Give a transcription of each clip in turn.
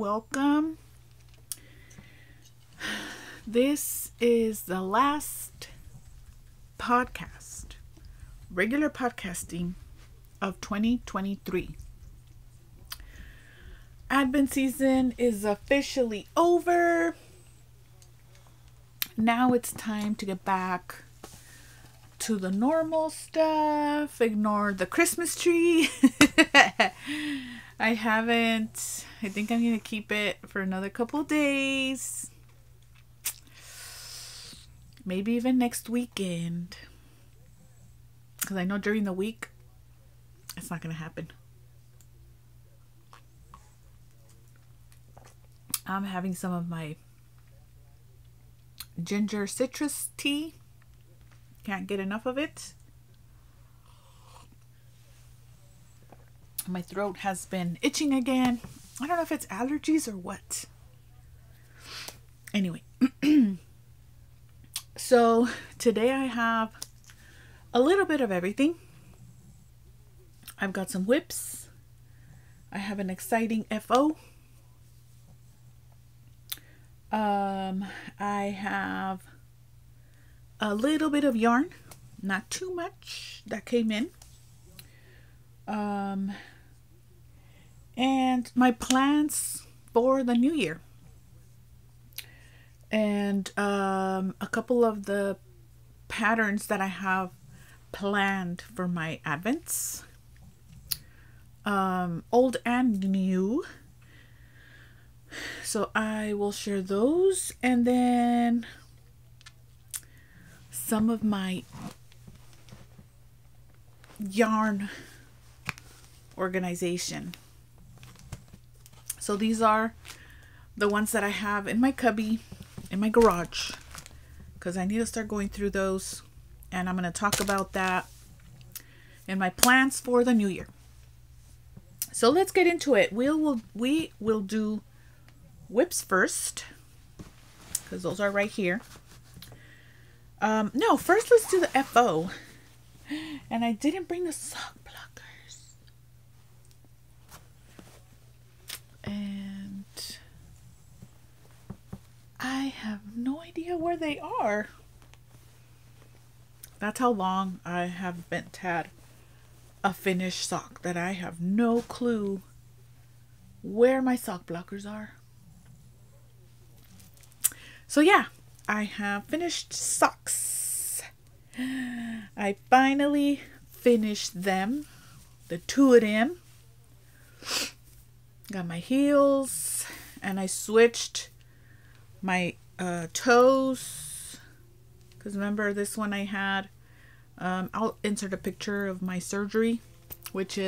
welcome. This is the last podcast, regular podcasting of 2023. Advent season is officially over. Now it's time to get back to the normal stuff. Ignore the Christmas tree. I think I'm going to keep it for another couple days. Maybe even next weekend. Because I know during the week, it's not going to happen. I'm having some of my ginger citrus tea. Can't get enough of it. My throat has been itching again. I don't know if it's allergies or what. Anyway. So today I have a little bit of everything. I've got some whips. I have an exciting FO. I have a little bit of yarn, not too much, that came in. And my plans for the new year. And a couple of the patterns that I have planned for my Advents. Old and new. So I will share those, and then some of my yarn organization. So these are the ones that I have in my cubby, in my garage, because I need to start going through those, and I'm going to talk about that and my plans for the new year. So let's get into it. We will do whips first, because those are right here. No, first let's do the FO. And I didn't bring the sock blockers. And I have no idea where they are. That's how long I haven't had a finished sock, that I have no clue where my sock blockers are. So yeah, I have finished socks. I finally finished them. The two of them. Got my heels, and I switched my toes. Because remember this one I had. I'll insert a picture of my surgery, which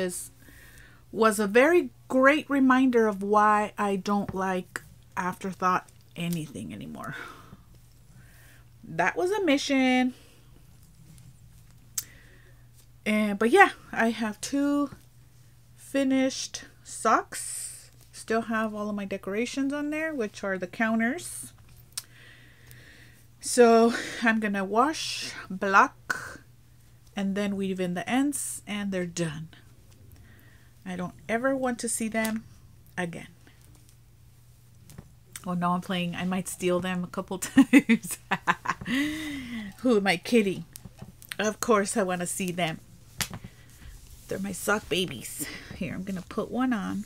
was a very great reminder of why I don't like afterthought anything anymore. That was a mission. But yeah, I have two finished socks. Still have all of my decorations on there, which are the counters. So I'm gonna wash, block, and then weave in the ends, and they're done. I don't ever want to see them again. Oh no, I'm playing. I might steal them a couple times. Who am I kidding? Of course I want to see them. They're my sock babies. Here, I'm going to put one on.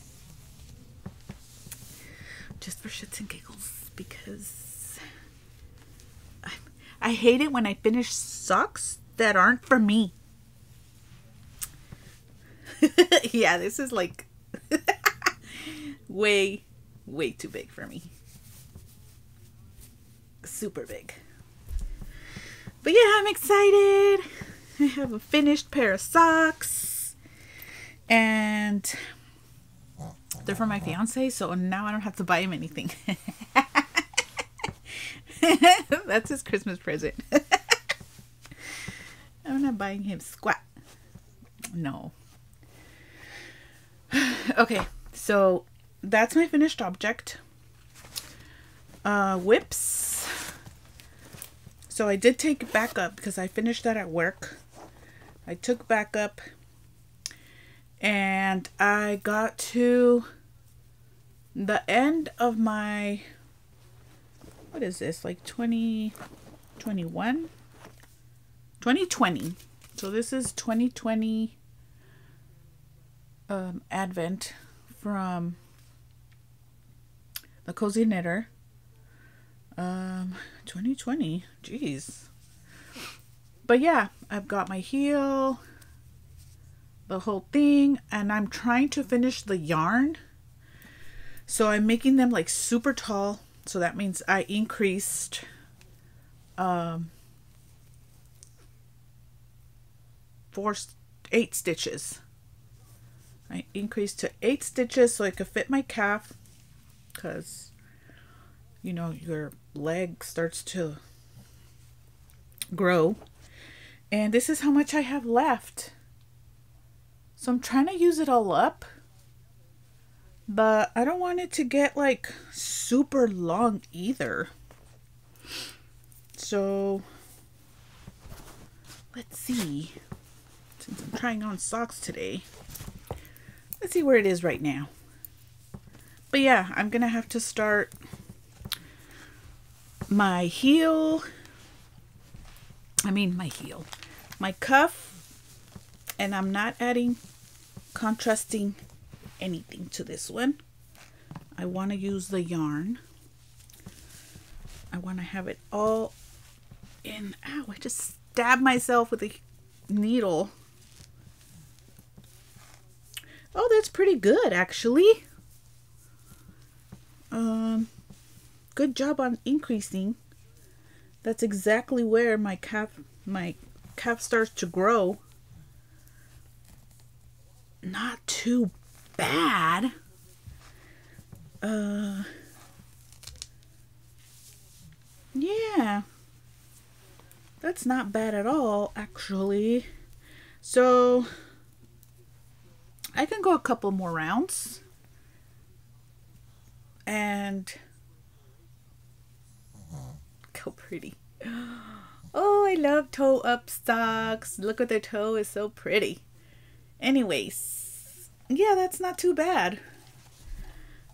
Just for shits and giggles. Because I hate it when I finish socks that aren't for me. Yeah, this is like way too big for me. Super big. But yeah, I'm excited. I have a finished pair of socks, and they're for my fiance, so now I don't have to buy him anything. That's his Christmas present. I'm not buying him squat. No. Okay, so that's my finished object. Whips. So I did take backup because I finished that at work. I took backup and I got to the end of my, what is this, like 2021? 2020. So this is 2020 Advent from the Cozy Knitter. 2020. Jeez. But yeah, I've got my heel, the whole thing, and I'm trying to finish the yarn. So I'm making them like super tall. So that means I increased 8 stitches. I increased to 8 stitches so I could fit my calf, because you know your leg starts to grow. And this is how much I have left. So I'm trying to use it all up, but I don't want it to get like super long either. So let's see. Since I'm trying on socks today, let's see where it is right now. But yeah, I'm gonna have to start my heel. My cuff, and I'm not adding contrasting anything to this one. I want to use the yarn. I want to have it all in. Ow, I just stabbed myself with a needle. Oh, that's pretty good actually. Good job on increasing. That's exactly where my calf starts to grow. Not too bad. Yeah. That's not bad at all, actually. So I can go a couple more rounds. And how pretty. Oh, I love toe up socks. Look at their toe, is so pretty. Anyways, yeah, that's not too bad.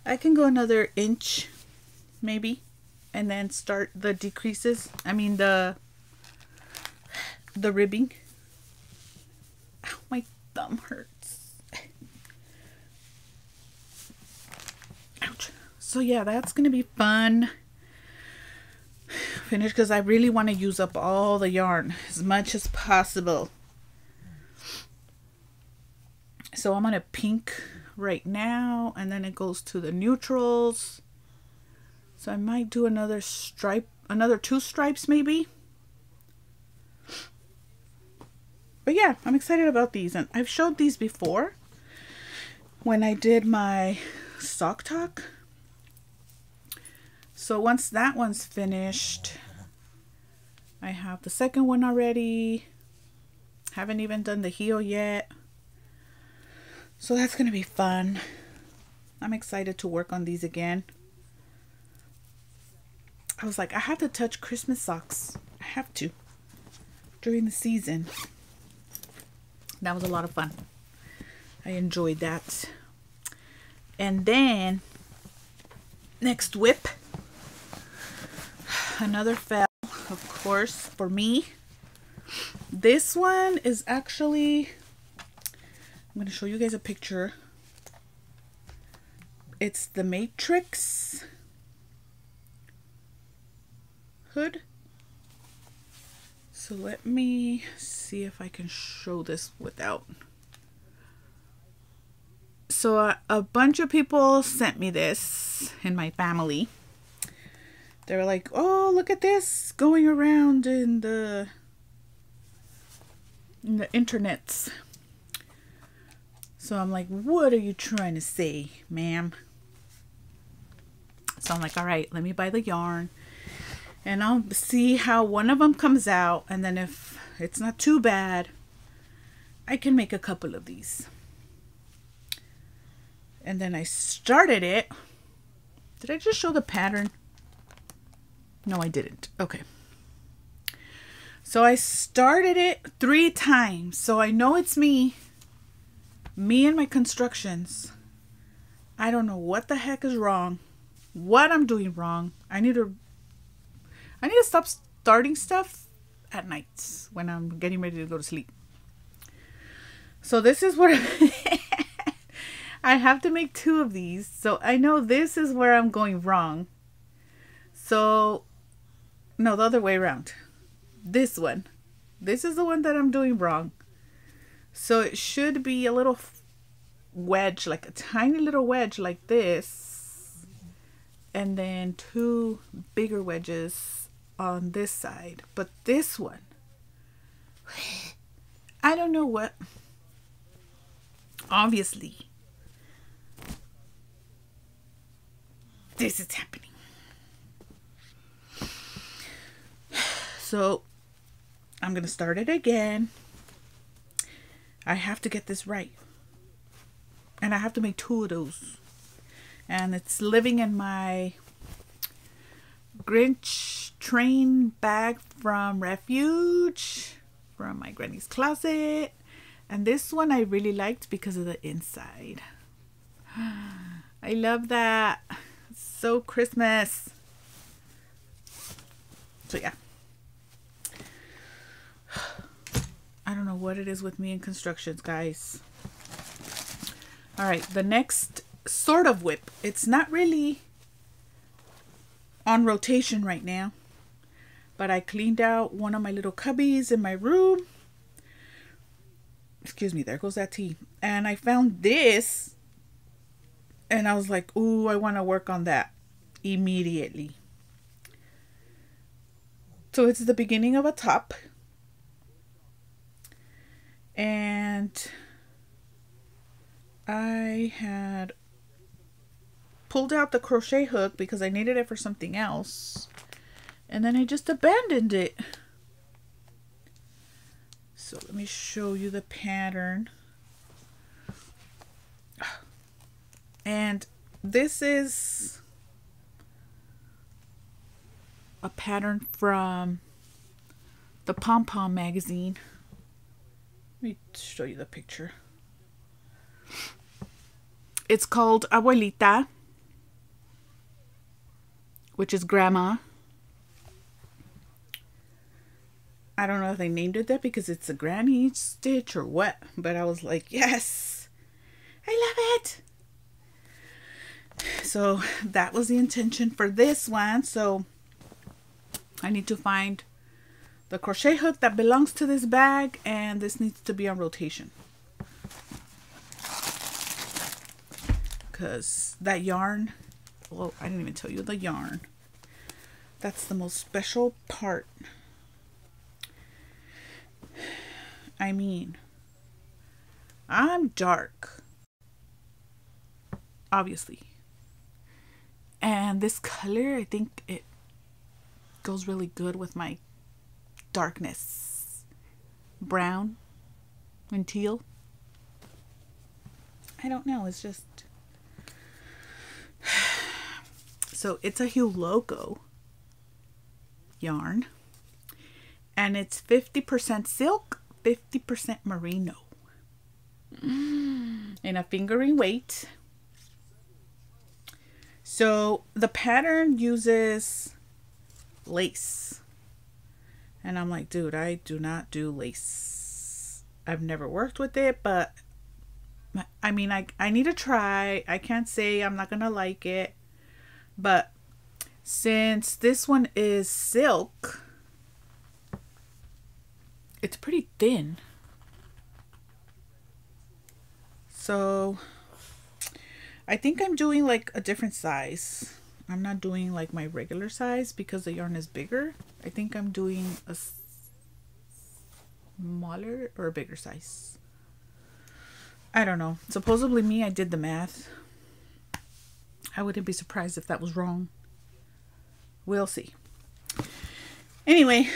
I can go another inch maybe, and then start the decreases. I mean the ribbing. Ow, my thumb hurts. Ouch. So yeah, that's gonna be fun. Finish, because I really want to use up all the yarn as much as possible. So I'm on a pink right now, and then it goes to the neutrals. So I might do another stripe, another 2 stripes maybe. But yeah, I'm excited about these, and I've showed these before when I did my sock talk. So once that one's finished, I have the second one already. Haven't even done the heel yet. So that's going to be fun. I'm excited to work on these again. I was like, I have to touch Christmas socks. I have to. During the season. That was a lot of fun. I enjoyed that. And then, next whip. Another fell, of course, for me. This one is actually, I'm going to show you guys a picture. It's the Matrix hood. So let me see if I can show this without. So a bunch of people sent me this in my family. They were like, oh, look at this going around in the internets. So I'm like, what are you trying to say, ma'am? So I'm like, all right, let me buy the yarn, and I'll see how one of them comes out. And then if it's not too bad, I can make a couple of these. And then I started it. Did I just show the pattern? No, I didn't. Okay. So I started it 3 times. So I know it's me and my constructions. I don't know what the heck is wrong. What I'm doing wrong. I need to stop starting stuff at nights when I'm getting ready to go to sleep. So this is what I have to make 2 of these. So I know this is where I'm going wrong. So no, the other way around. This one. This is the one that I'm doing wrong. So it should be a little wedge, like a tiny little wedge like this. And then 2 bigger wedges on this side. But this one, I don't know what. Obviously, this is happening. So I'm going to start it again. I have to get this right. And I have to make 2 of those. And it's living in my Grinch train bag from Refuge, from my granny's closet. And this one I really liked because of the inside. I love that. It's so Christmas. So yeah. I don't know what it is with me and constructions, guys. All right, the next sort of whip. It's not really on rotation right now, but I cleaned out one of my little cubbies in my room. Excuse me, there goes that tea. And I found this, and I was like, ooh, I want to work on that immediately. So it's the beginning of a top. And I had pulled out the crochet hook because I needed it for something else. And then I just abandoned it. So let me show you the pattern. And this is a pattern from the Pom Pom magazine. Let me show you the picture. It's called Abuelita, which is grandma. I don't know if they named it that because it's a granny stitch or what, but I was like, yes, I love it. So that was the intention for this one. So I need to find the crochet hook that belongs to this bag, and this needs to be on rotation. Because that yarn, well, I didn't even tell you the yarn. That's the most special part. I mean, I'm dark, obviously. And this color, I think it goes really good with my darkness. Brown and teal. I don't know, it's just... So it's a Hue Logo yarn. And it's 50% silk, 50% merino. In a fingering weight. So the pattern uses lace. And I'm like, dude, I do not do lace. I've never worked with it, but I mean, I need to try. I can't say I'm not going to like it. But since this one is silk, it's pretty thin. So I think I'm doing like a different size. I'm not doing like my regular size because the yarn is bigger. I think I'm doing a smaller or a bigger size. I don't know. Supposedly me, I did the math. I wouldn't be surprised if that was wrong. We'll see. Anyway,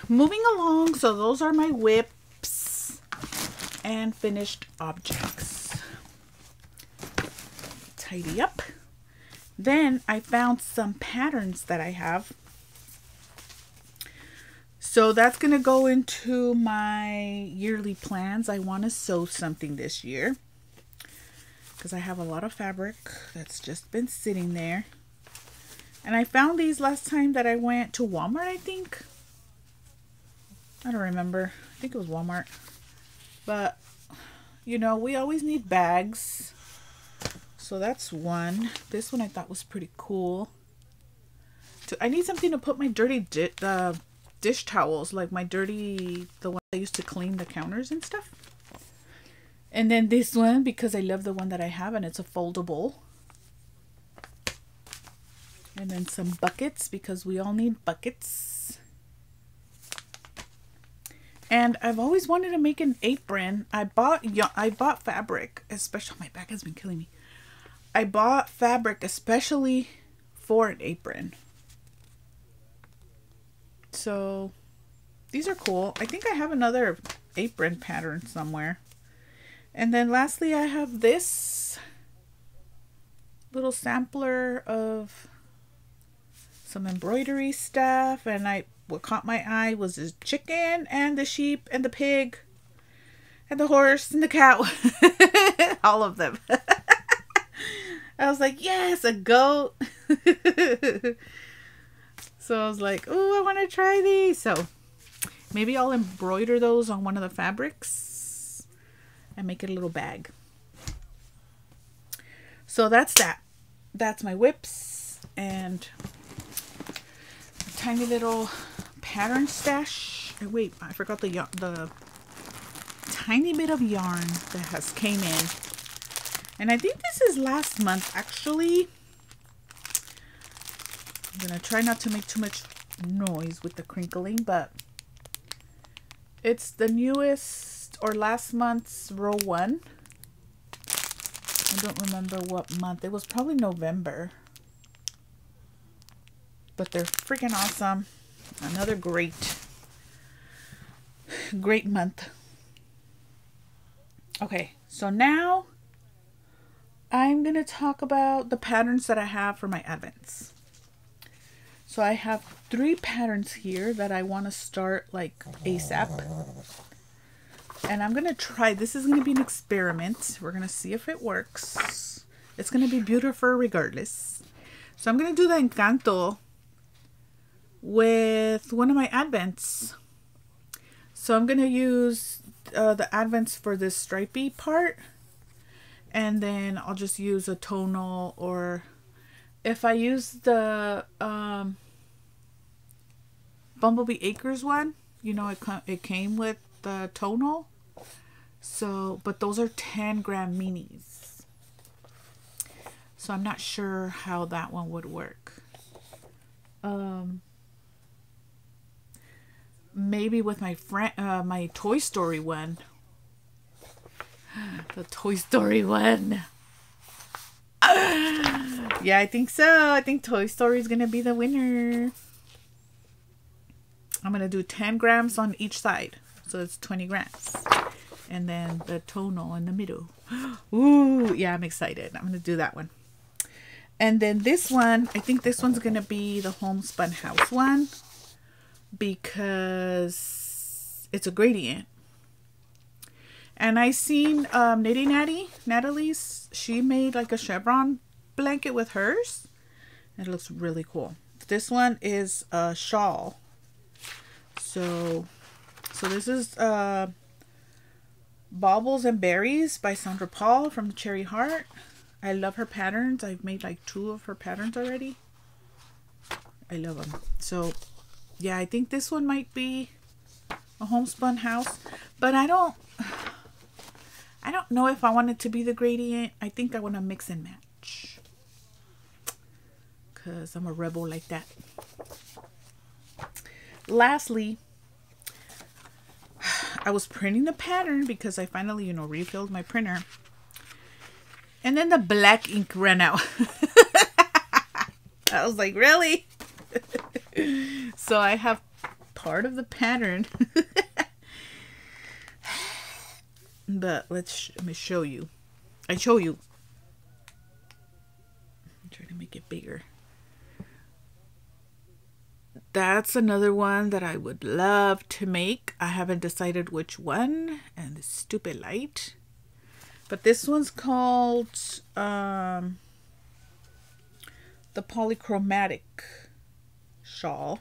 moving along. So those are my whips and finished objects. Tidy up. Then I found some patterns that I have. So that's going to go into my yearly plans. I want to sew something this year. because I have a lot of fabric that's just been sitting there. And I found these last time that I went to Walmart, I think. I don't remember. I think it was Walmart. But, you know, we always need bags. So that's one. This one I thought was pretty cool. I need something to put my dirty dish towels, like the one I used to clean the counters and stuff. And then this one, because I love the one that I have, and it's a foldable. And then some buckets, because we all need buckets. And I've always wanted to make an apron. I bought fabric, especially, my back has been killing me. I bought fabric especially for an apron. So these are cool. I think I have another apron pattern somewhere. And then lastly, I have this little sampler of some embroidery stuff. And what caught my eye was the chicken and the sheep and the pig and the horse and the cow. All of them. I was like, yes, a goat. So I was like, oh, I want to try these. So maybe I'll embroider those on one of the fabrics and make it a little bag. So that's that. That's my whips and a tiny little pattern stash. Oh, wait, I forgot the tiny bit of yarn that has came in. And I think this is last month, actually. I'm going to try not to make too much noise with the crinkling, but it's the newest or last month's row 1. I don't remember what month. It was probably November. But they're freaking awesome. Another great month. Okay, so now I'm going to talk about the patterns that I have for my advents. So I have 3 patterns here that I want to start like ASAP. And I'm going to try, this is going to be an experiment. We're going to see if it works. It's going to be beautiful regardless. So I'm going to do the Encanto with one of my advents. So I'm going to use the advents for this stripy part. And then I'll just use a tonal, or if I use the Bumblebee Acres one, you know, it came with the tonal. So, but those are 10-gram minis. So I'm not sure how that one would work. Maybe with my friend, my Toy Story one. The Toy Story one. Yeah, I think so. I think Toy Story is going to be the winner. I'm going to do 10 grams on each side. So it's 20 grams. And then the tonal in the middle. Ooh, yeah, I'm excited. I'm going to do that one. And then this one, I think this one's going to be the homespun house one. Because it's a gradient. And I seen Knitty Natalie's, she made like a chevron blanket with hers. It looks really cool. This one is a shawl. So this is Baubles and Berries by Sandra Paul from the Cherry Heart. I love her patterns. I've made like 2 of her patterns already. I love them. So yeah, I think this one might be a homespun house, but I don't know if I want it to be the gradient. I think I want to mix and match, because I'm a rebel like that. Lastly, I was printing the pattern because I finally, refilled my printer. And then the black ink ran out. I was like, really? So I have part of the pattern. But let me show you. I'm trying to make it bigger. That's another one that I would love to make. I haven't decided which one, and the stupid light. But this one's called the Polychromatic Shawl.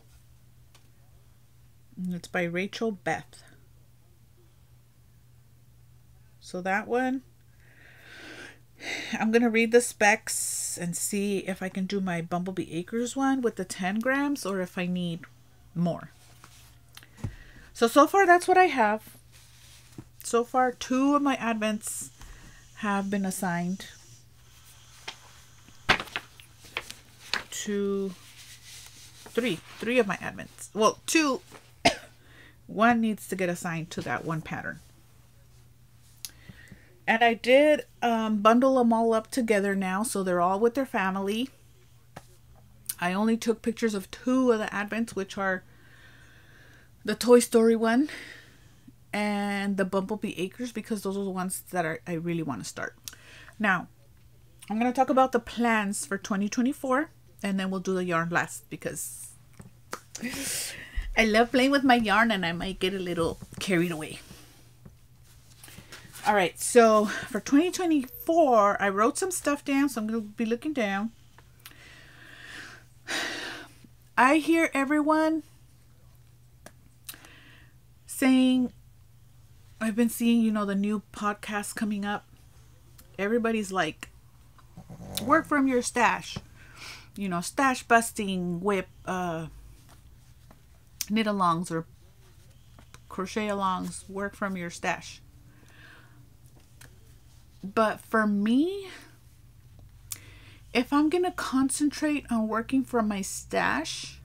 And it's by Rachel Beth. So that one, I'm going to read the specs and see if I can do my Bumblebee Acres one with the 10 grams or if I need more. So far that's what I have. So far 2 of my advents have been assigned to 3 of my advents. Well, 2. One needs to get assigned to that one pattern. And I did bundle them all up together now, so they're all with their family. I only took pictures of 2 of the advents, which are the Toy Story one and the Bumblebee Acres, because those are the ones that I really want to start. Now, I'm going to talk about the plans for 2024, and then we'll do the yarn last, because I love playing with my yarn and I might get a little carried away. All right, so for 2024, I wrote some stuff down, so I'm going to be looking down. I hear everyone saying, I've been seeing, you know, the new podcast coming up. Everybody's like, work from your stash. You know, stash busting, whip, knit alongs or crochet alongs, work from your stash. But for me, if I'm going to concentrate on working from my stash,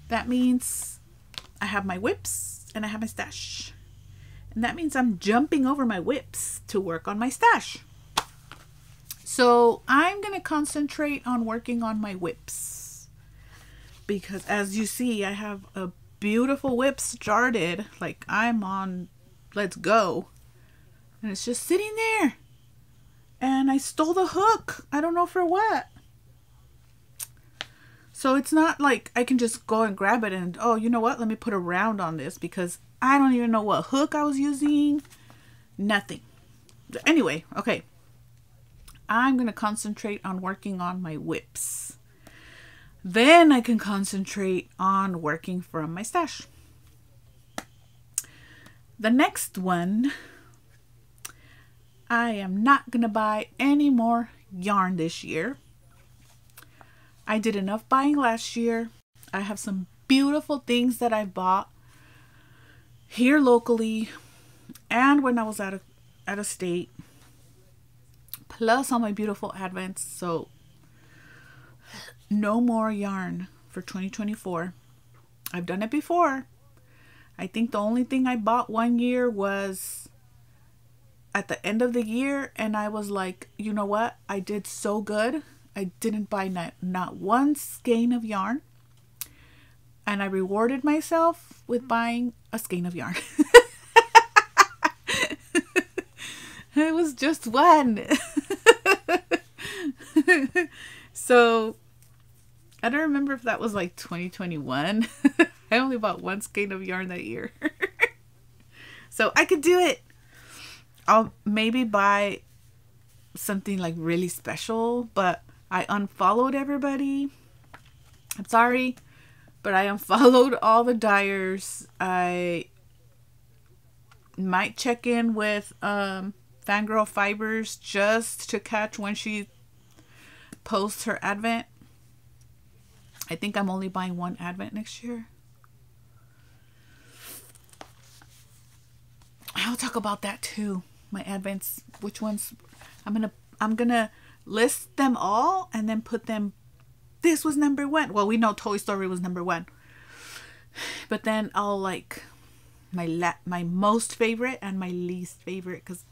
that means I have my whips and I have my stash. And that means I'm jumping over my whips to work on my stash. So I'm going to concentrate on working on my whips. Because as you see, I have a beautiful whip started. Like I'm on, let's go. And it's just sitting there. And I stole the hook. I don't know for what. So it's not like I can just go and grab it and, oh, you know what? Let me put a round on this, because I don't even know what hook I was using. Nothing. Anyway, okay. I'm going to concentrate on working on my whips. Then I can concentrate on working from my stash. The next one, I am not going to buy any more yarn this year. I did enough buying last year. I have some beautiful things that I bought here locally and when I was out of state. Plus all my beautiful advents. So no more yarn for 2024. I've done it before. I think the only thing I bought one year was at the end of the year, and I was like, you know what? I did so good. I didn't buy not one skein of yarn. And I rewarded myself with buying a skein of yarn. It was just one. So I don't remember if that was like 2021. I only bought one skein of yarn that year. So I could do it. I'll maybe buy something like really special, but I unfollowed everybody. I'm sorry, but I unfollowed all the dyers. I might check in with Fangirl Fibers just to catch when she posts her advent. I think I'm only buying one advent next year. I'll talk about that too. My advents, which ones I'm gonna list them all and then put them. This was number 1. Well, we know Toy Story was number 1, but then I'll like my most favorite and my least favorite, because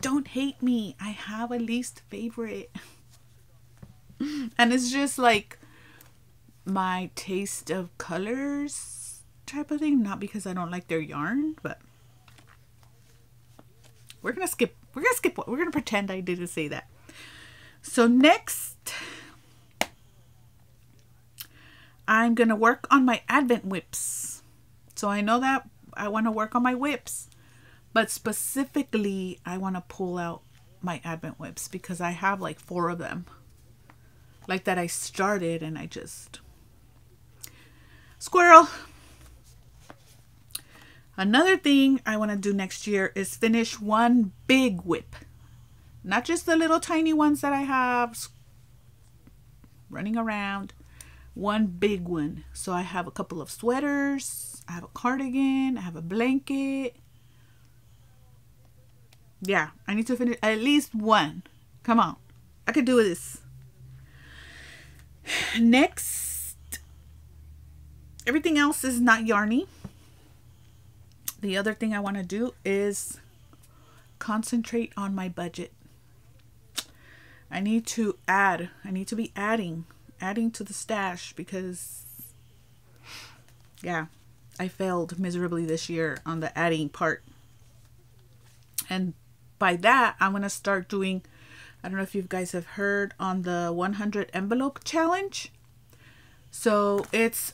don't hate me, I have a least favorite. And it's just like my taste of colors type of thing, not because I don't like their yarn, but we're gonna skip we're gonna pretend I didn't say that. So next I'm gonna work on my advent whips. So I know that I want to work on my whips, But specifically, I want to pull out my Advent whips because I have like 4 of them. Like that I started and I just... Squirrel! Another thing I want to do next year is finish one big whip. Not just the little tiny ones that I have running around. One big one. So I have a couple of sweaters. I have a cardigan. I have a blanket. Yeah, I need to finish at least one. Come on. I can do this. Next, everything else is not yarny. The other thing I want to do is concentrate on my budget. I need to add. I need to be adding to the stash because, yeah, I failed miserably this year on the adding part. And by that, I'm going to start doing, I don't know if you guys have heard on the 100 envelope challenge. So it's,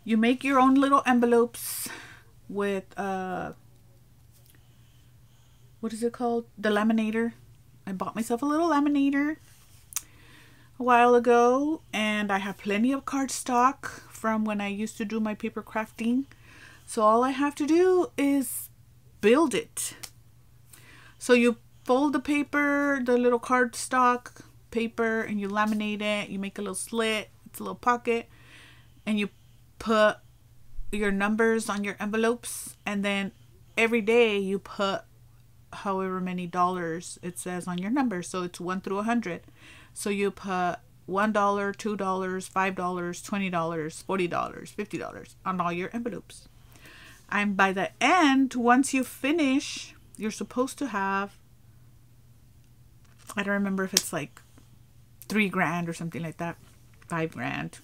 you make your own little envelopes with, what is it called? The laminator. I bought myself a little laminator a while ago, and I have plenty of cardstock from when I used to do my paper crafting. So all I have to do is build it. So you fold the paper, the little cardstock paper, and you laminate it. You make a little slit, it's a little pocket, and you put your numbers on your envelopes, and then every day you put however many dollars it says on your number. So it's 1 through 100. So you put $1, $2, $5, $20, $40, $50 on all your envelopes. And by the end, once you finish, you're supposed to have, I don't remember if it's like $3,000 or something like that, $5,000,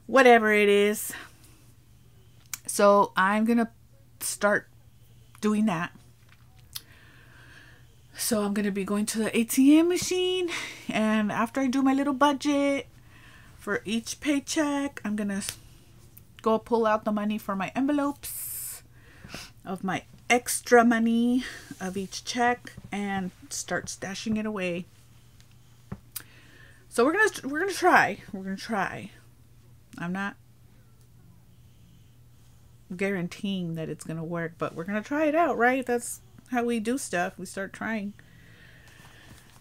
whatever it is. So I'm gonna start doing that. So I'm gonna be going to the ATM machine, and after I do my little budget for each paycheck, I'm gonna go pull out the money for my envelopes of my extra money of each check and start stashing it away. So we're gonna try. I'm not guaranteeing that it's gonna work, but we're gonna try it out, right? That's how we do stuff. We start trying.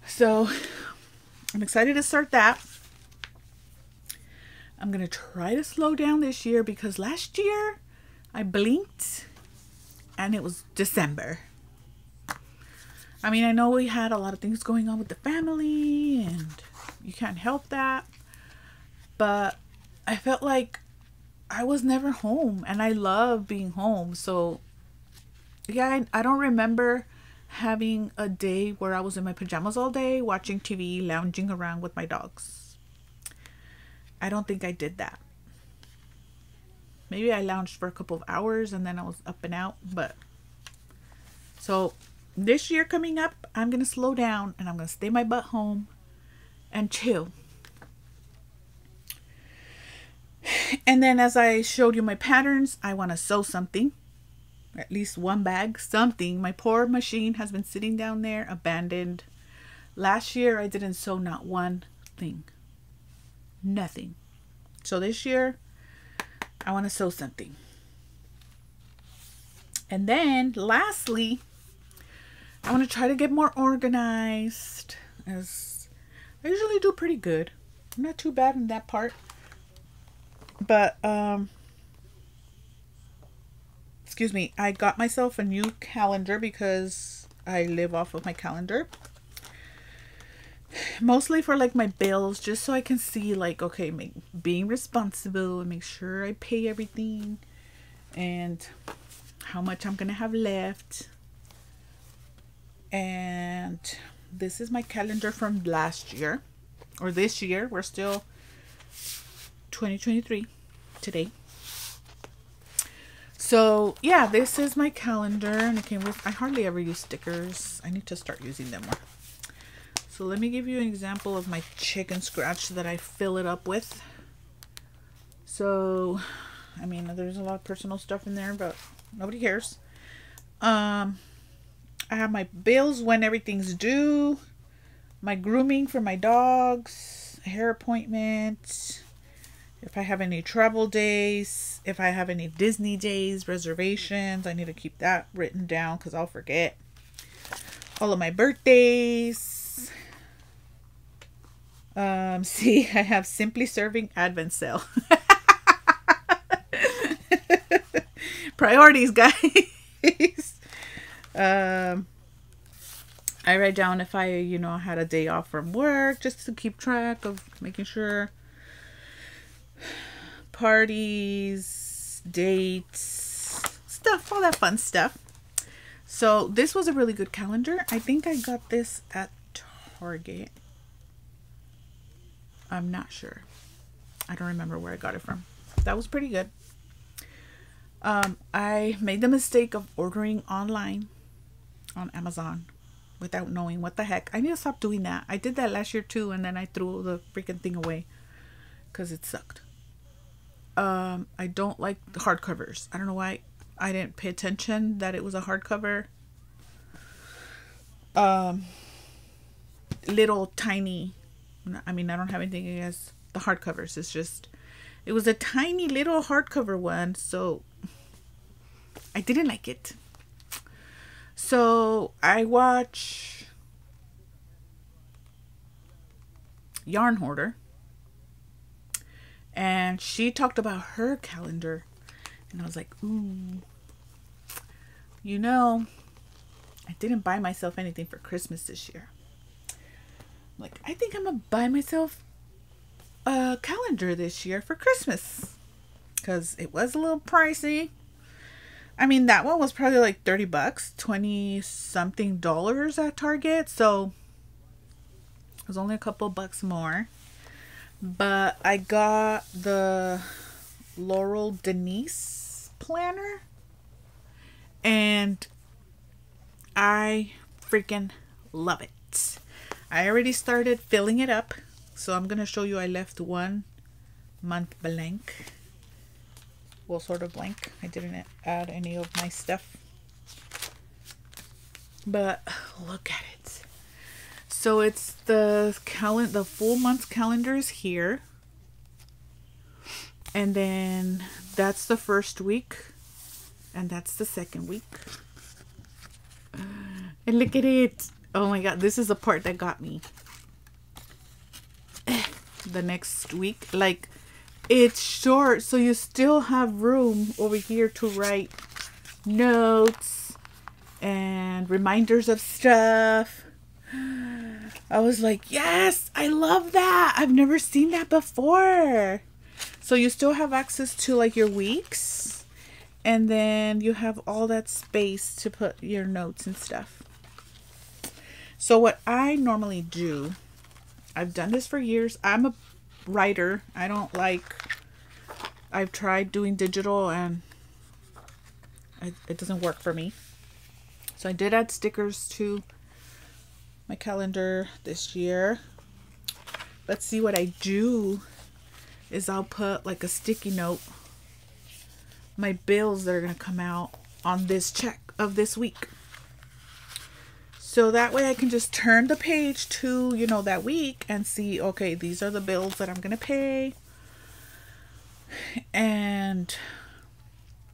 So I'm excited to start that. I'm gonna try to slow down this year because last year I blinked and it was December. I mean, I know we had a lot of things going on with the family and you can't help that, but I felt like I was never home, and I love being home. So yeah, I don't remember having a day where I was in my pajamas all day watching TV, lounging around with my dogs. I don't think I did that. Maybe I lounged for a couple of hours and then I was up and out. But so this year coming up, I'm going to slow down and I'm going to stay my butt home and chill. And then as I showed you my patterns, I want to sew something. At least one bag, something. My poor machine has been sitting down there abandoned. Last year I didn't sew not one thing. Nothing. So this year I want to sew something. And then lastly, I want to try to get more organized, as I usually do pretty good. I'm not too bad in that part. But excuse me, I got myself a new calendar because I live off of my calendar. Mostly for like my bills, just so I can see like, okay, being responsible and make sure I pay everything and how much I'm gonna have left. And this is my calendar from last year, or this year. We're still 2023 today. So yeah, this is my calendar, and it came with, I hardly ever use stickers. I need to start using them more. So let me give you an example of my chicken scratch that I fill it up with. So, I mean, there's a lot of personal stuff in there, but Nobody cares. I have my bills when everything's due, my grooming for my dogs, hair appointment, if I have any travel days, if I have any Disney days, reservations, I need to keep that written down because I'll forget. All of my birthdays. See, I have Simply Serving Advent Sale. Priorities, guys. I write down if I, had a day off from work just to keep track of making sure. Parties, dates, stuff, all that fun stuff. So this was a really good calendar. I think I got this at Target. I'm not sure. I don't remember where I got it from. That was pretty good. I made the mistake of ordering online on Amazon without knowing what the heck. I need to stop doing that. I did that last year too, and then I threw the freaking thing away because it sucked. I don't like the hardcovers. I don't know why I didn't pay attention that it was a hardcover. Little tiny, I mean, I don't have anything against the hardcovers. It's just, it was a tiny little hardcover one, so I didn't like it. So I watch Yarn Hoarder, and she talked about her calendar, and I was like, ooh, I didn't buy myself anything for Christmas this year. Like, I think I'm gonna buy myself a calendar this year for Christmas, because it was a little pricey. I mean, that one was probably like $30, 20 something dollars at Target, so it was only a couple bucks more. But I got the Laurel Denise planner, and I freaking love it. I already started filling it up, so I'm gonna show you. I left 1 month blank. Well, sort of blank. I didn't add any of my stuff, but look at it. So it's the full month calendar is here, and then that's the first week, and that's the second week. And look at it. Oh my god, this is the part that got me. The next week, like, it's short, so you still have room over here to write notes and reminders of stuff. I was like, yes, I love that. I've never seen that before. So you still have access to like your weeks, and then you have all that space to put your notes and stuff. So what I normally do, I've done this for years. I'm a writer. I've tried doing digital, and it doesn't work for me. So I did add stickers to my calendar this year. Let's see, what I do is I'll put like a sticky note, my bills that are going to come out on this check of this week. So that way I can just turn the page to, that week and see, okay, these are the bills that I'm going to pay. And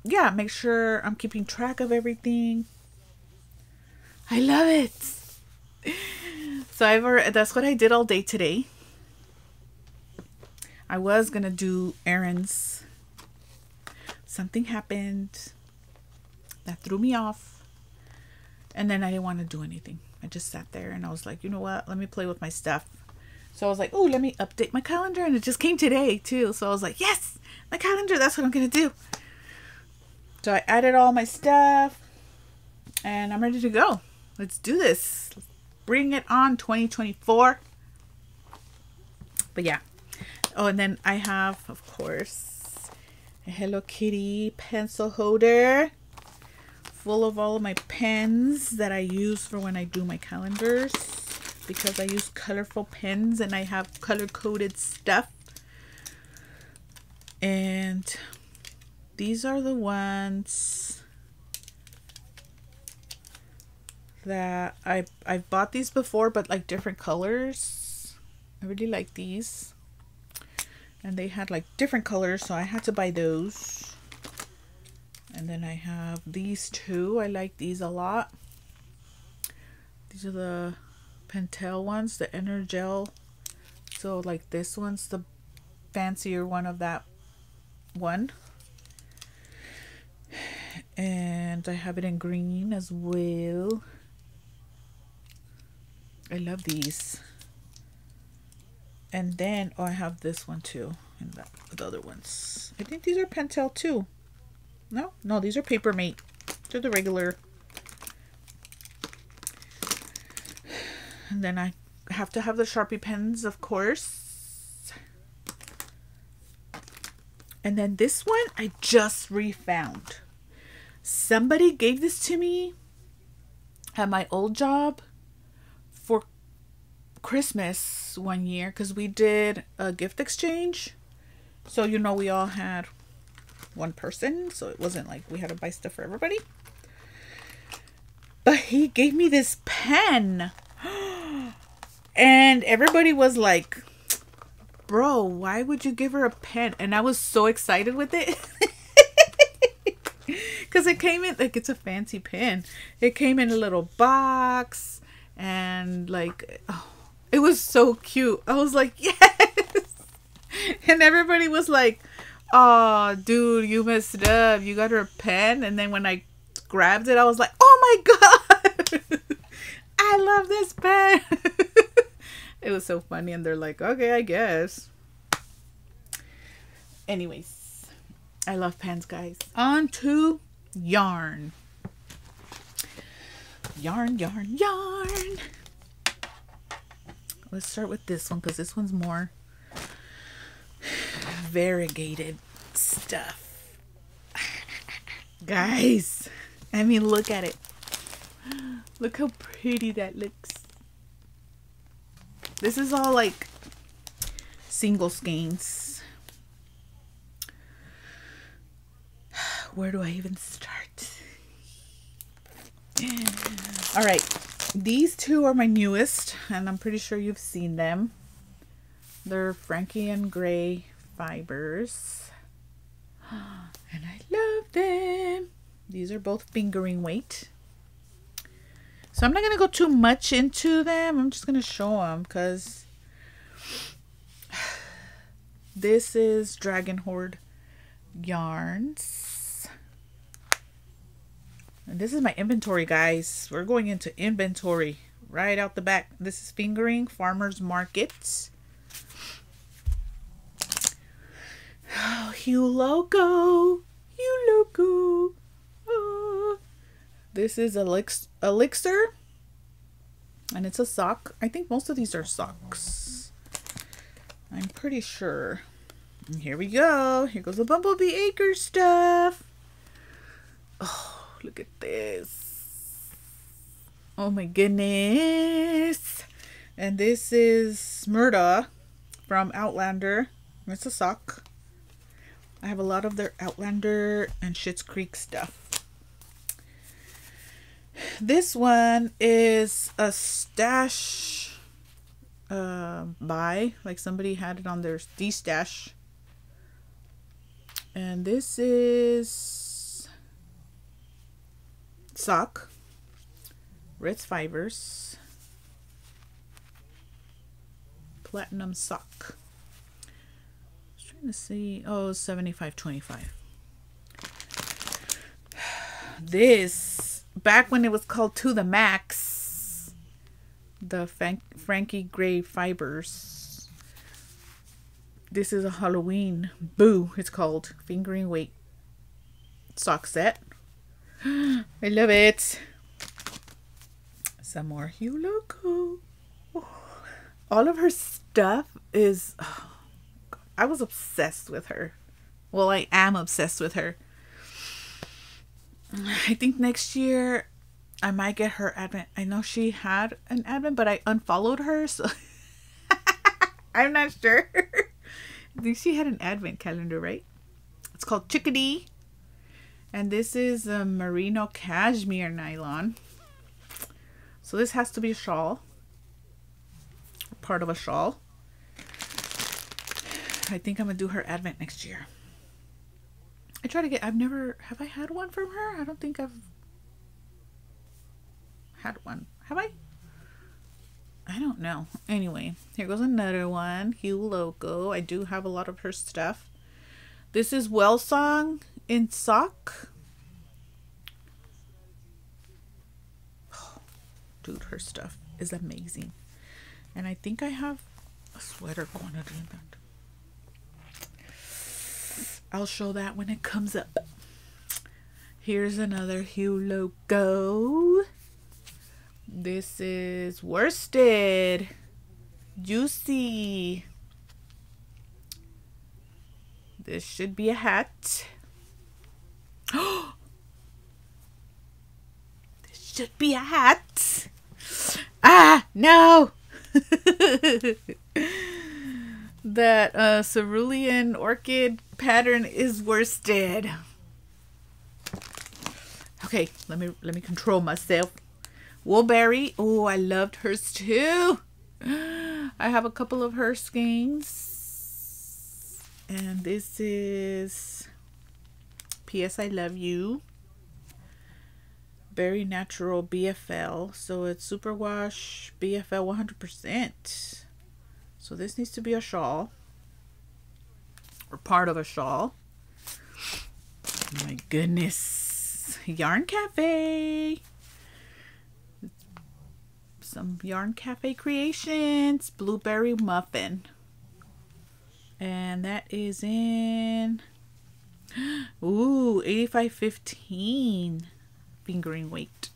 yeah, make sure I'm keeping track of everything. I love it. So that's what I did all day today. I was going to do errands. Something happened that threw me off. And then I didn't want to do anything. I just sat there and I was like, you know what? Let me play with my stuff. So I was like, oh, let me update my calendar. And it just came today too. So I was like, yes, my calendar. That's what I'm going to do. So I added all my stuff and I'm ready to go. Let's do this. Let's bring it on, 2024. But yeah. Oh, and then I have, of course, a Hello Kitty pencil holder full of all of my pens that I use for when I do my calendars, because I use colorful pens and I have color-coded stuff. And these are the ones that I've bought these before, but like different colors. I really like these. And they had like different colors, so I had to buy those. And then I have these two. I like these a lot. These are the Pentel ones, the Energel. So like this one's the fancier one of that one. And I have it in green as well. I love these. And then, oh, I have this one too. And the other ones. I think these are Pentel too. No, these are Papermate. They're the regular. And then I have to have the Sharpie pens, of course. And then this one I just refound. Somebody gave this to me at my old job for Christmas one year, because we did a gift exchange. So, you know, we all had one person, so it wasn't like we had to buy stuff for everybody. But he gave me this pen. And everybody was like, bro, why would you give her a pen? And I was so excited with it. Because it came in, like, it's a fancy pen. It came in a little box. And, like, oh, it was so cute. I was like, yes. And everybody was like, oh, dude, you messed up. You got her a pen. And then when I grabbed it, I was like, oh, my God. I love this pen. It was so funny. And they're like, okay, I guess. Anyways, I love pens, guys. On to yarn. Yarn. Let's start with this one, because this one's more variegated stuff. Guys, I mean, look at it. Look how pretty that looks. This is all like single skeins. Where do I even start? All right, these two are my newest, and I'm pretty sure you've seen them. They're Frankie and Gray fibers, and I love them. These are both fingering weight. So I'm not going to go too much into them. I'm just going to show them, because this is Dragon Horde yarns. And this is my inventory, guys. We're going into inventory right out the back. This is fingering Farmers Market. Oh, you loco. Oh. This is Elixir. And it's a sock. I think most of these are socks. I'm pretty sure. And here we go. Here goes the Bumblebee Acre stuff. Oh. Look at this. Oh my goodness. And this is Murda from Outlander. It's a sock. I have a lot of their Outlander and Schitt's Creek stuff. This one is a stash buy. Like somebody had it on their de-stash. And this is sock, Ritz fibers, platinum sock. I was trying to see. Oh, 75.25. This, back when it was called To the Max, the Frankie Gray fibers. This is a Halloween boo. It's called fingering weight sock set. I love it. Some more Hugh Loco. Oh. All of her stuff is... Oh, I was obsessed with her. Well, I am obsessed with her. I think next year I might get her advent. I know she had an advent, but I unfollowed her, so I'm not sure. I think she had an advent calendar, right? It's called Chickadee. And this is a merino cashmere nylon. So this has to be a shawl. Part of a shawl. I think I'm gonna do her advent next year. I try to get, have I had one from her? I don't think I've had one. Have I? I don't know. Anyway, here goes another one. Hue Loco. I do have a lot of her stuff. This is Well Song in sock. Oh, dude, her stuff is amazing. And I think I have a sweater quantity in that. I'll show that when it comes up. Here's another Hue Loco. This is worsted. Juicy. This should be a hat. This should be a hat. Ah, no. That cerulean orchid pattern is worsted. Okay, let me control myself. Woolberry. Oh, I loved hers too. I have a couple of her skeins. And this is P.S. I Love You. Very Natural BFL. So it's superwash BFL 100%. So this needs to be a shawl. Or part of a shawl. My goodness. Yarn Cafe. Some Yarn Cafe creations. Blueberry muffin. And that is in, ooh, 85.15 fingering weight.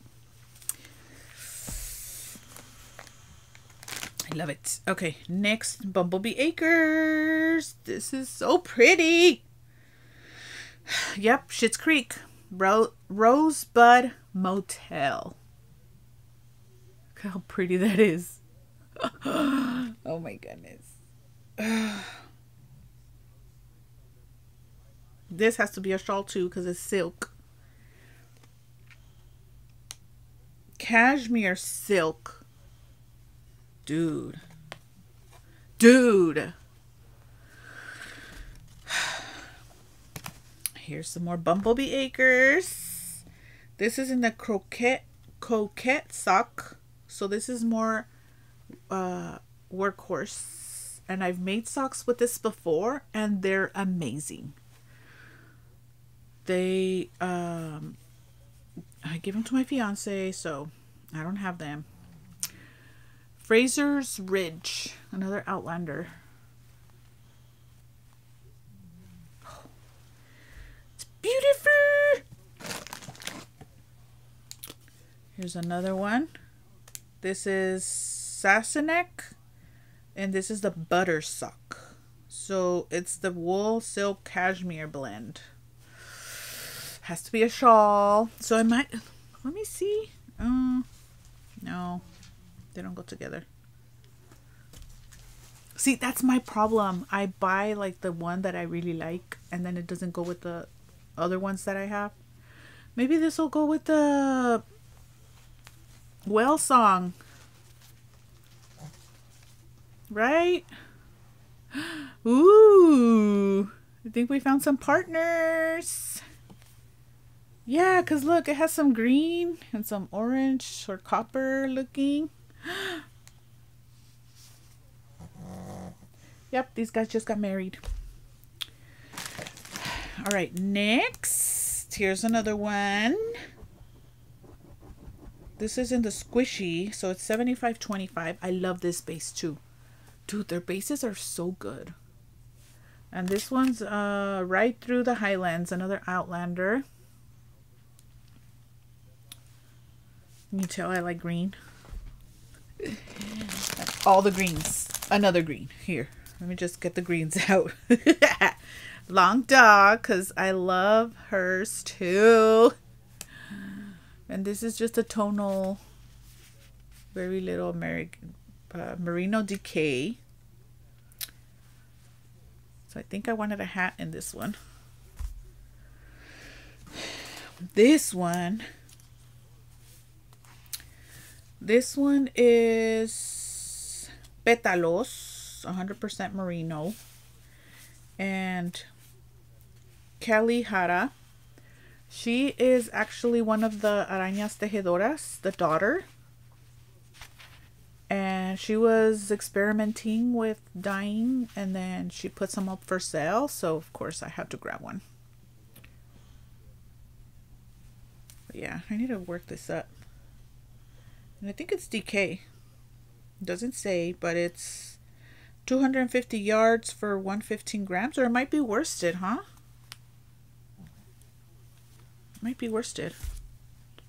I love it. Okay, next, Bumblebee Acres. This is so pretty. Yep, Schitt's Creek. Rosebud Motel. Look how pretty that is. Oh my goodness. This has to be a shawl too because it's silk. Cashmere silk. Dude. Here's some more Bumblebee Acres. This is in the coquette sock. So this is more workhorse. And I've made socks with this before and they're amazing. They I give them to my fiance, so I don't have them. Fraser's Ridge, another Outlander. Oh, it's beautiful. Here's another one. This is Sassenach, and this is the butter sock. So it's the wool silk cashmere blend. Has to be a shawl. So I might, let me see. No, they don't go together. See, that's my problem. I buy like the one that I really like and then it doesn't go with the other ones that I have. Maybe this will go with the Well Song. Right? Ooh, I think we found some partners. Yeah, because look, it has some green and some orange or copper looking. Yep, these guys just got married. All right, next. Here's another one. This is in the squishy, so it's 75.25. I love this base too. Dude, their bases are so good. And this one's Right Through the Highlands, another Outlander. You can tell I like green. All the greens. Another green. Here, let me just get the greens out. Long Dog, because I love hers too. And this is just a tonal, very little American Merino Decay. So I think I wanted a hat in this one. This one is Pétalos, 100% merino. And Kelly Jara. She is actually one of the Arañas Tejedoras, the daughter. And she was experimenting with dyeing, and then she put some up for sale. So, of course, I had to grab one. But yeah, I need to work this up. And I think it's DK. It doesn't say, but it's 250 yards for 115 grams. Or it might be worsted, huh? Might be worsted.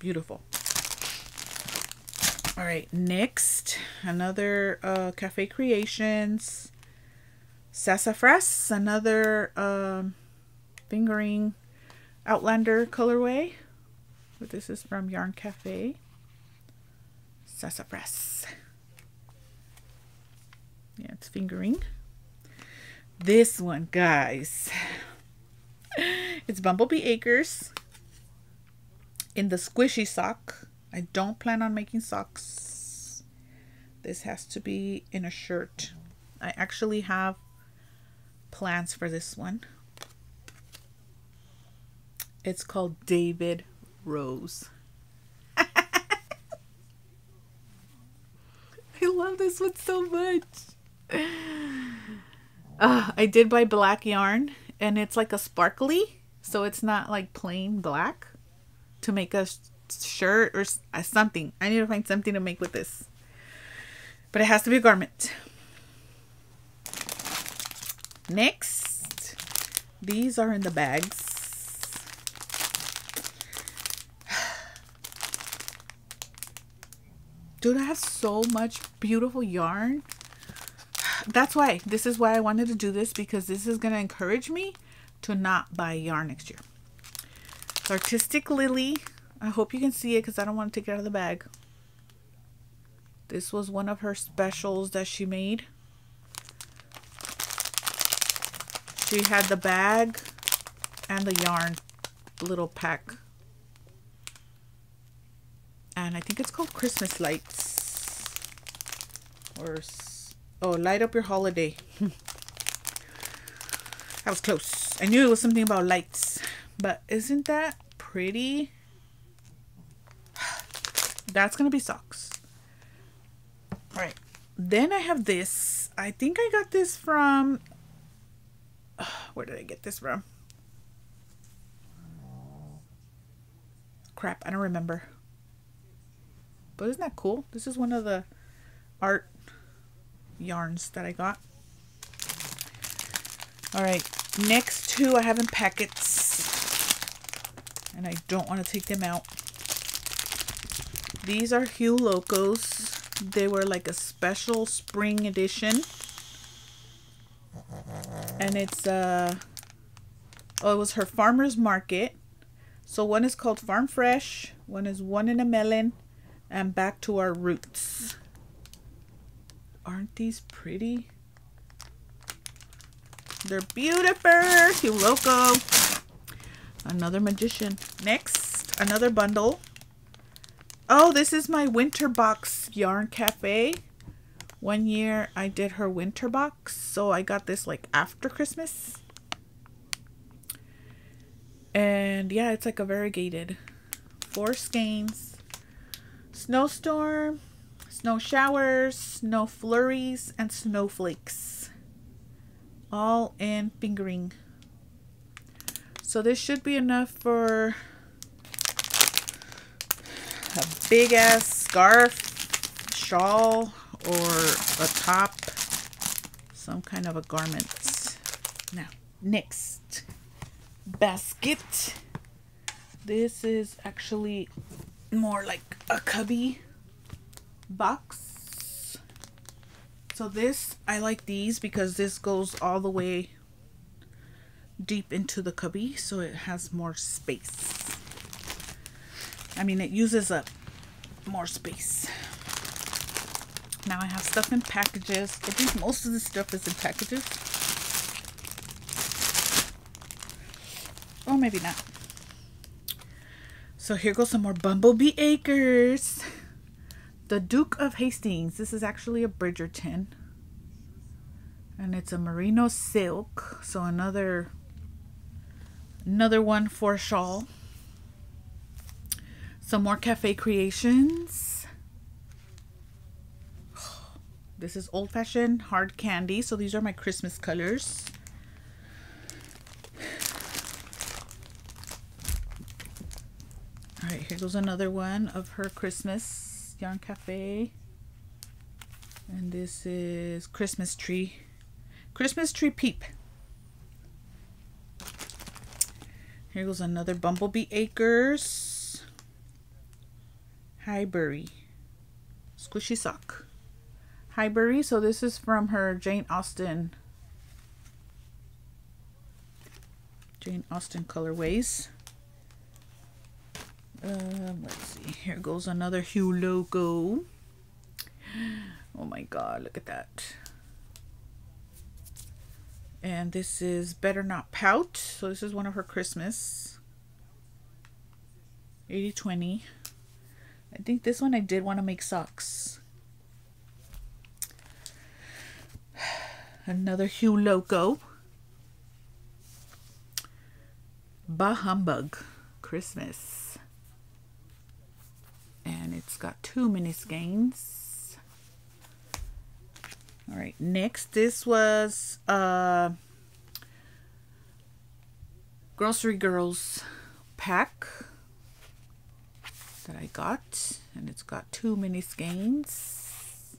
Beautiful. All right, next, another Cafe Creations Sassafras, another fingering Outlander colorway. But this is from Yarn Cafe. Sassafras. Yeah, it's fingering. This one, guys. It's Bumblebee Acres in the squishy sock. I don't plan on making socks. This has to be in a shirt. I actually have plans for this one. It's called David Rose. I love this one so much. I did buy black yarn, and it's like a sparkly, so it's not like plain black, to make a shirt or something. I need to find something to make with this, but it has to be a garment. Next, these are in the bags. Dude, I have so much beautiful yarn. That's why, this is why I wanted to do this, because this is going to encourage me to not buy yarn next year. It's Artistic Lily. I hope you can see it because I don't want to take it out of the bag. This was one of her specials that she made. She had the bag and the yarn little pack. And I think it's called Christmas Lights. Or, oh, Light Up Your Holiday. That was close. I knew it was something about lights. But isn't that pretty? That's going to be socks. Alright. Then I have this. I think I got this from... where did I get this from? Crap, I don't remember. But isn't that cool? This is one of the art yarns that I got. Alright. Next two I have in packets. And I don't want to take them out. These are Hue Locos. They were like a special spring edition. And it's it was her farmer's market. So one is called Farm Fresh, one is One in a Melon, and Back to Our Roots. Aren't these pretty? They're beautiful. Hue Loco. Another magician. Next, another bundle. Oh, this is my winter box Yarn Cafe. One year I did her winter box, so I got this like after Christmas. And yeah, it's like a variegated. 4 skeins. Snowstorm, snow showers, snow flurries, and snowflakes. All in fingering. So this should be enough for a big ass scarf, shawl, or a top, some kind of a garment. Now, next basket. This is actually more like a cubby box. So this, I like these because this goes all the way deep into the cubby, so it has more space. I mean, it uses up more space. Now I have stuff in packages. I think most of the stuff is in packages. Or maybe not. So here goes some more Bumblebee Acres. the Duke of Hastings. This is actually a Bridgerton. And it's a merino silk. So another one for a shawl. Some more Cafe Creations. This is Old Fashioned Hard Candy. So these are my Christmas colors. Alright, here goes another one of her Christmas Yarn Cafe. And this is Christmas Tree. Christmas Tree Peep. Here goes another Bumblebee Acres. Highbury. Squishy Sock. Highbury, so this is from her Jane Austen colorways. Let's see. Here goes another Hue logo. Oh my god, look at that. And this is Better Not Pout. So this is one of her Christmas. 80/20. I think this one I did want to make socks. Another Hue logo. Bah Humbug Christmas. And it's got 2 mini skeins. Alright, next this was Grocery Girls pack that I got, and it's got 2 mini skeins,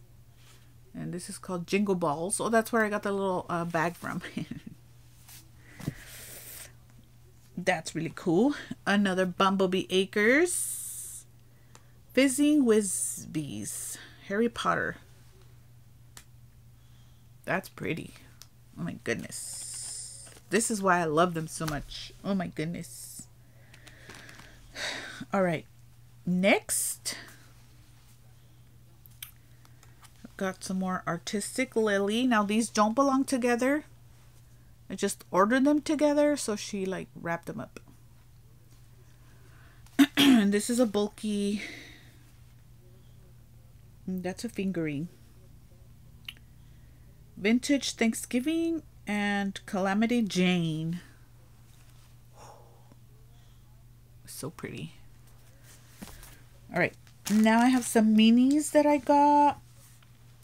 and this is called Jingle Balls. Oh, that's where I got the little bag from. That's really cool. Another Bumblebee Acres Fizzing Whizbees Harry Potter. That's pretty. Oh my goodness. This is why I love them so much. Oh my goodness. All right. Next, I've got some more Artistic Lily. Now these don't belong together. I just ordered them together, so she like wrapped them up. And this is a bulky. That's a fingering. Vintage Thanksgiving and Calamity Jane. So pretty. All right, now I have some minis that I got,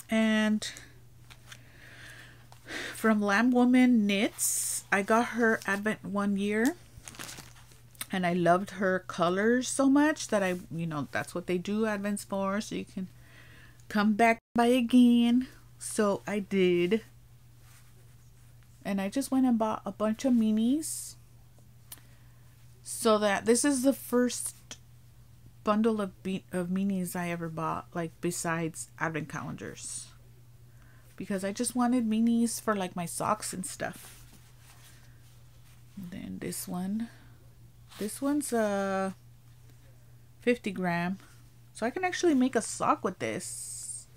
and from Lamb Woman Knits, I got her Advent 1 year, and I loved her colors so much that that's what they do Advents for, so you can come back by again. So I did, and I just went and bought a bunch of minis, so that this is the first bundle of minis I ever bought, like besides advent calendars, because I just wanted minis for like my socks and stuff. And then this one's a 50 gram, so I can actually make a sock with this.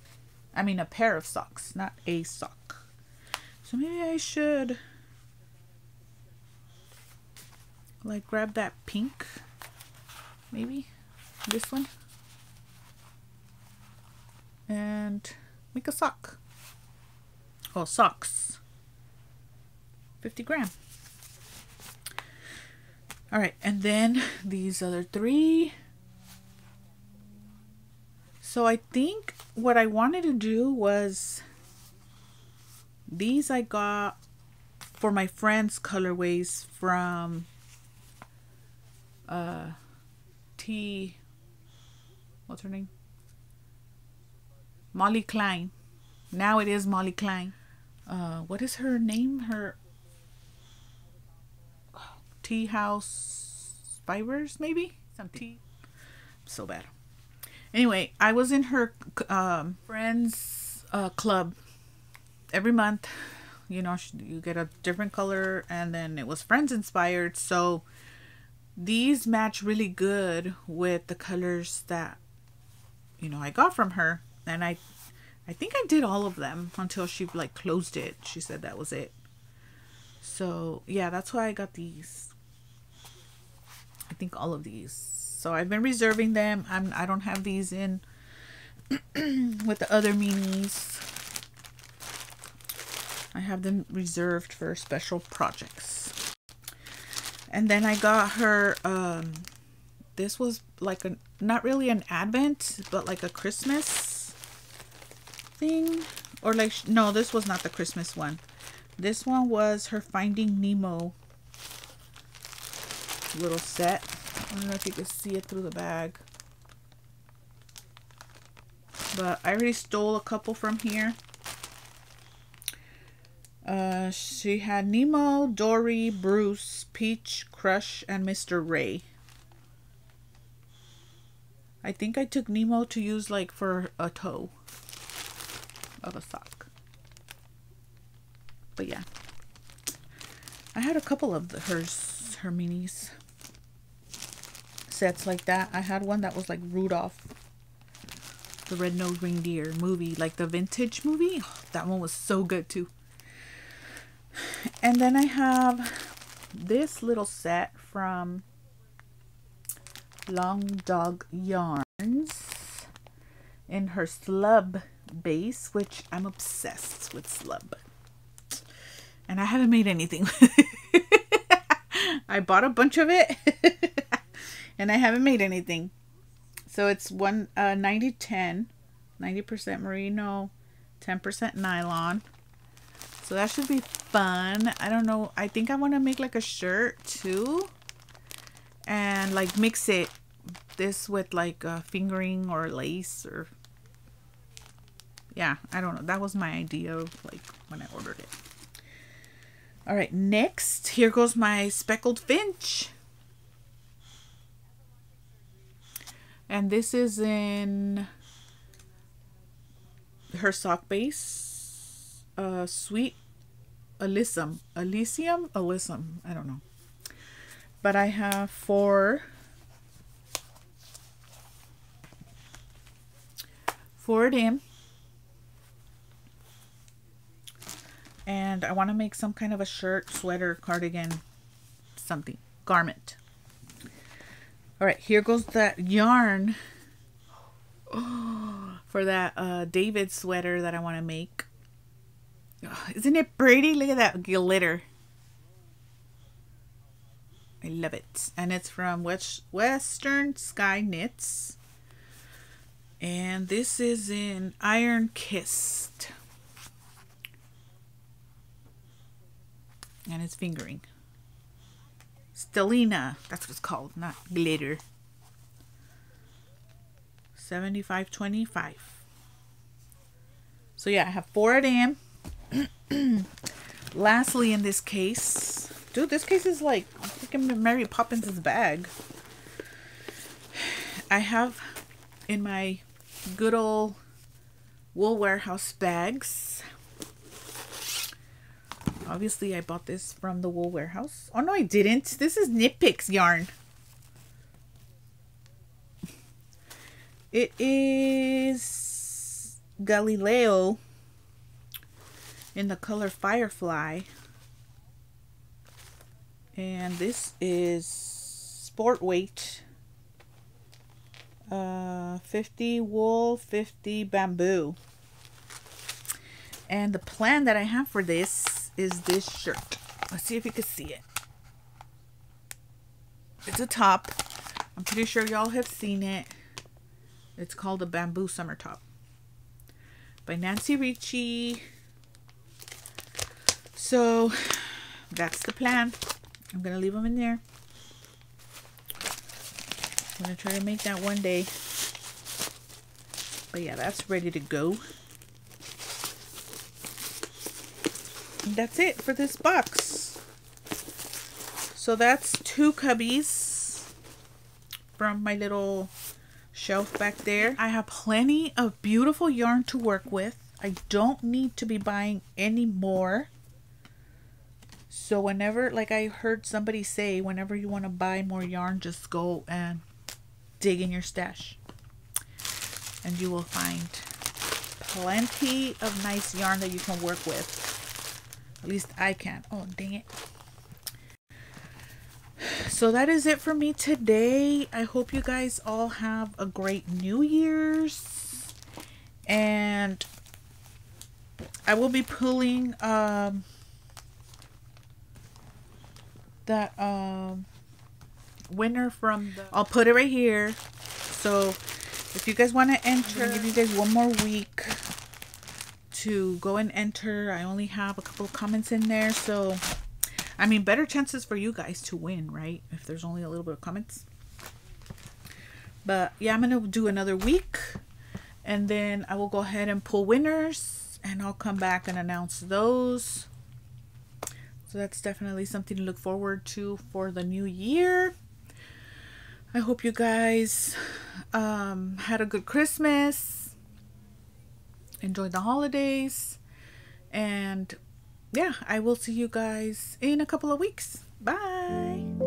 I mean a pair of socks, not a sock. So maybe I should like grab that pink, maybe this one, and make a sock. Oh, socks. 50 gram. All right, and then these other 3. So I think what I wanted to do was, these I got for my friend's colorways from what's her name? Molly Klein. Now it is Molly Klein. What is her name? Her Tea House Fibers, maybe? Something. So bad. Anyway, I was in her friends club every month. You know, you get a different color, and then it was friends inspired. So these match really good with the colors that, I got from her. And I think I did all of them until she like closed it. She said that was it. So yeah, that's why I got these. I think all of these. So I've been reserving them. I don't have these in with the other minis. I have them reserved for special projects. And then I got her, this was like a, not really an advent, but like a Christmas thing. Or like, no, this was not the Christmas one. This one was her Finding Nemo little set. I don't know if you can see it through the bag. But I already stole a couple from here. She had Nemo, Dory, Bruce, Peach, Crush, and Mr. Ray. I think I took Nemo to use like for a toe of a sock. But yeah. I had a couple of her minis sets like that. I had one that was like Rudolph the Red-Nosed Reindeer movie, like the vintage movie. Oh, that one was so good too. And then I have this little set from Long Dog Yarns in her slub base, which I'm obsessed with slub. And I haven't made anything. I bought a bunch of it and I haven't made anything. So it's 90-10, 90% merino, 10% nylon. So that should be fun. I don't know. I think I want to make like a shirt too. And like mix this with like fingering or lace or... Yeah, I don't know. That was my idea of like when I ordered it. All right, next, here goes my speckled finch. And this is in her sock base. Sweet Alyssum. Alyssum. I don't know. But I have four of them. And I want to make some kind of a shirt, sweater, cardigan, something, garment. All right, here goes that yarn for that David sweater that I want to make. Oh, isn't it pretty? Look at that glitter. I love it. And it's from Western Sky Knits. And this is in Iron Kissed. And it's fingering. Stellina, that's what it's called, not glitter. 75.25. So yeah, I have four of them. Lastly, in this case, dude, this case is like freaking Mary Poppins' bag. I have in my good old Wool Warehouse bags. Obviously, I bought this from the Wool Warehouse. Oh, no, I didn't. This is Knit Picks yarn. It is Galileo in the color Firefly. And this is Sport Weight. 50 wool, 50 bamboo. And the plan that I have for this is this shirt. Let's see if you can see it. It's a top. I'm pretty sure y'all have seen it. It's called a Bamboo Summer Top by Nancy Ricci. So that's the plan. I'm gonna leave them in there. I'm gonna try to make that one day. But yeah, that's ready to go. And that's it for this box. So that's 2 cubbies from my little shelf back there. I have plenty of beautiful yarn to work with. I don't need to be buying any more. So whenever, like I heard somebody say, whenever you want to buy more yarn, just go and dig in your stash. And you will find plenty of nice yarn that you can work with. At least I can. Oh, dang it. So that is it for me today. I hope you guys all have a great New Year's. And I will be pulling that winner from the, I'll put it right here. So if you guys want to enter, I'm gonna give you guys one more week to go and enter. I only have a couple of comments in there, so I mean, better chances for you guys to win, right? If there's only a little bit of comments. But yeah, I'm gonna do another week, and then I will go ahead and pull winners, and I'll come back and announce those. So that's definitely something to look forward to for the new year. I hope you guys had a good Christmas, enjoyed the holidays, and yeah, I will see you guys in a couple of weeks. Bye.